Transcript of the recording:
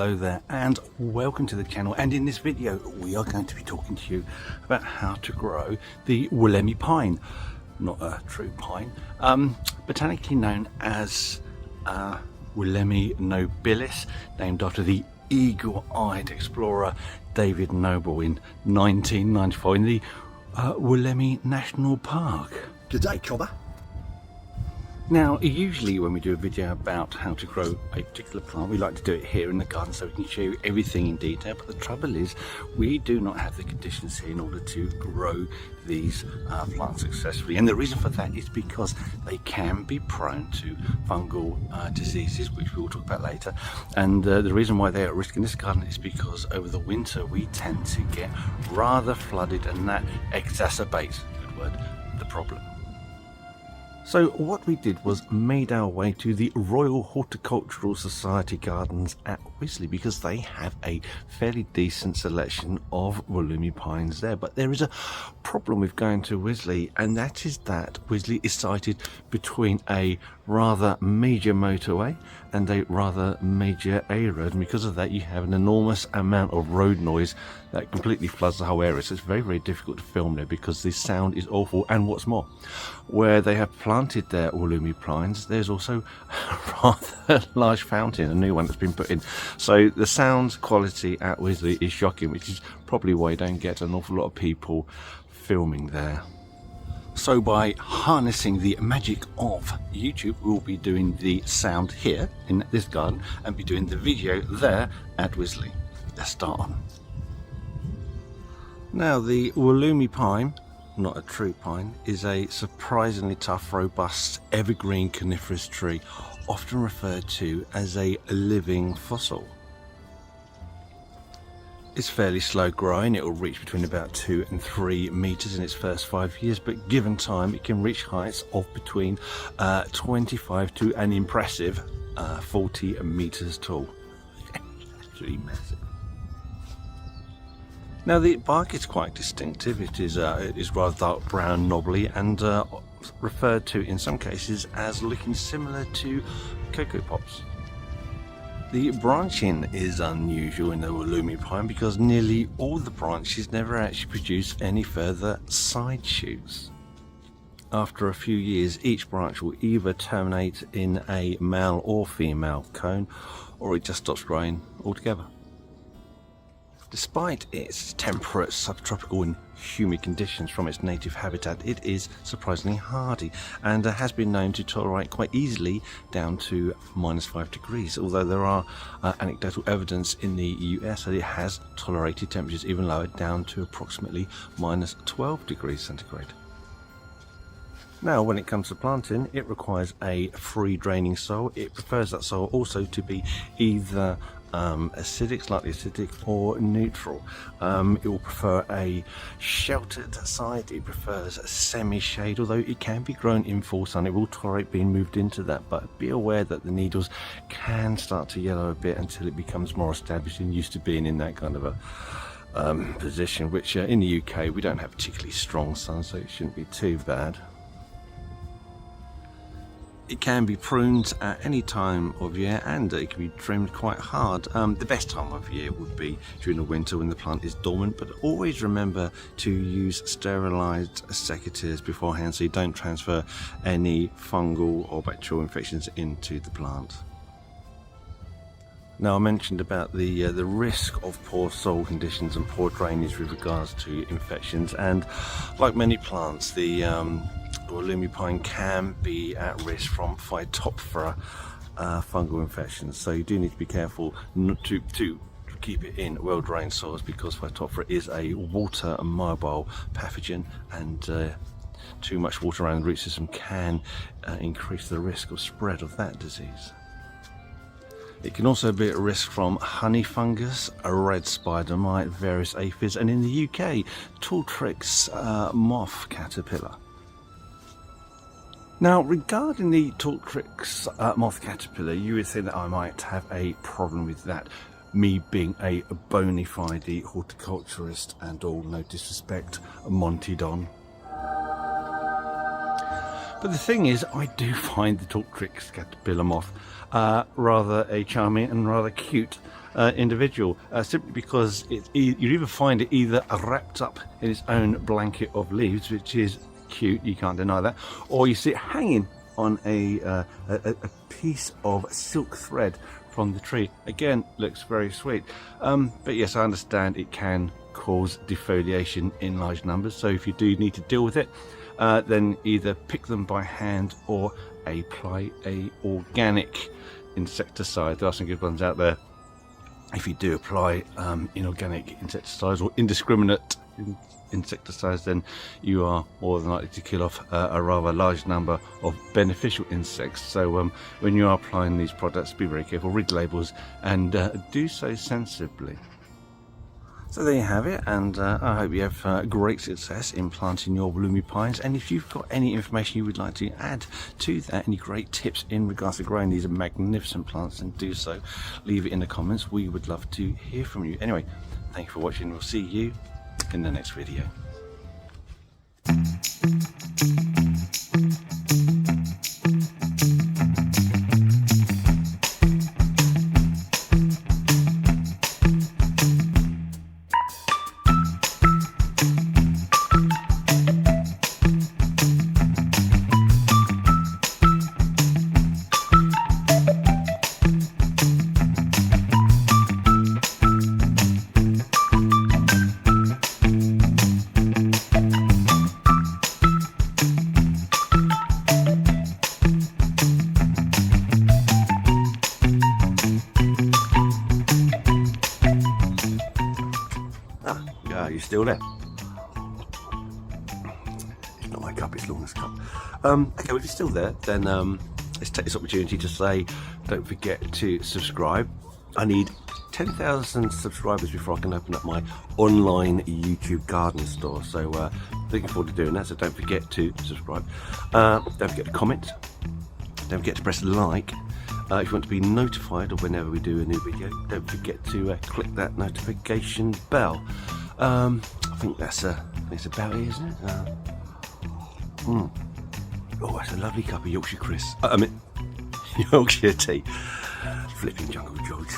Hello there and welcome to the channel, and in this video we are going to be talking to you about how to grow the Wollemi pine, not a true pine, botanically known as Wollemia nobilis, named after the eagle-eyed explorer David Noble in 1994 in the Wollemi National Park. Good day, Cobber. Now, usually when we do a video about how to grow a particular plant, we like to do it here in the garden so we can show you everything in detail, but the trouble is we do not have the conditions here in order to grow these plants successfully, and the reason for that is because they can be prone to fungal diseases, which we will talk about later. And the reason why they're at risk in this garden is because over the winter we tend to get rather flooded, and that exacerbates, good word, the problem. So what we did was made our way to the Royal Horticultural Society Gardens at Wisley, because they have a fairly decent selection of Wollemi pines there. But there is a problem with going to Wisley, and that is that Wisley is sited between a rather major motorway and a rather major A road, and because of that you have an enormous amount of road noise that completely floods the whole area. So it's very, very difficult to film there because the sound is awful. And what's more, where they have planted their Wollemi pines, there's also a rather large fountain, a new one that's been put in. So the sound quality at Wisley is shocking, which is probably why you don't get an awful lot of people filming there. So by harnessing the magic of YouTube, we'll be doing the sound here in this garden and be doing the video there at Wisley. Let's start on. Now, the Wollemi pine, not a true pine, is a surprisingly tough, robust, evergreen coniferous tree, often referred to as a living fossil. It's fairly slow growing. It will reach between about 2 and 3 meters in its first 5 years, but given time it can reach heights of between 25 to an impressive 40 meters tall. Absolutely massive. Now, the bark is quite distinctive. It is rather dark brown, knobbly, and referred to in some cases as looking similar to cocoa pops. The branching is unusual in the Wollemi pine because nearly all the branches never actually produce any further side shoots. After a few years, each branch will either terminate in a male or female cone, or it just stops growing altogether. Despite its temperate, subtropical and humid conditions from its native habitat, it is surprisingly hardy and has been known to tolerate quite easily down to -5 degrees, although there are anecdotal evidence in the US that it has tolerated temperatures even lower, down to approximately -12 degrees centigrade. Now, when it comes to planting, it requires a free draining soil. It prefers that soil also to be either acidic, slightly acidic, or neutral. It will prefer a sheltered site. It prefers semi-shade, although it can be grown in full sun. It will tolerate being moved into that, but be aware that the needles can start to yellow a bit until it becomes more established and used to being in that kind of a position, which in the UK we don't have particularly strong sun, so it shouldn't be too bad. It can be pruned at any time of year, and it can be trimmed quite hard. The best time of year would be during the winter when the plant is dormant, but always remember to use sterilised secateurs beforehand so you don't transfer any fungal or bacterial infections into the plant. Now, I mentioned about the risk of poor soil conditions and poor drainage with regards to infections, and like many plants, the Wollemi pine can be at risk from Phytophthora fungal infections, so you do need to be careful not to keep it in well-drained soils, because Phytophthora is a water mobile pathogen, and too much water around the root system can increase the risk of spread of that disease. It can also be at risk from honey fungus, a red spider mite, various aphids, and in the UK, Tortrix moth caterpillar. Now, regarding the Tortrix moth caterpillar, you would think that I might have a problem with that, me being a bona fide horticulturist and all, no disrespect, Monty Don. But the thing is, I do find the Tortrix caterpillar moth rather a charming and rather cute individual, simply because you either find it either wrapped up in its own blanket of leaves, which is cute, you can't deny that, or you see it hanging on a piece of silk thread from the tree. Again, looks very sweet. But yes, I understand it can cause defoliation in large numbers, so if you do need to deal with it, then either pick them by hand or apply a organic insecticide. There are some good ones out there. If you do apply inorganic insecticides or indiscriminate insecticides, then you are more than likely to kill off a rather large number of beneficial insects. So when you are applying these products, be very careful, read the labels, and do so sensibly. So there you have it, and I hope you have great success in planting your Wollemi pines. And if you've got any information you would like to add to that, any great tips in regards to growing these magnificent plants, then do so. Leave it in the comments. We would love to hear from you. Anyway, thank you for watching. We'll see you in the next video. You're still there. It's not my cup, it's Lorna's cup. Okay, well, if you're still there, then let's take this opportunity to say don't forget to subscribe. I need 10,000 subscribers before I can open up my online YouTube garden store, so looking forward to doing that. So don't forget to subscribe, don't forget to comment, don't forget to press like. If you want to be notified of whenever we do a new video, don't forget to click that notification bell. I think that's about it, isn't it? Oh, that's a lovely cup of Yorkshire Yorkshire tea. Flipping Jungle George.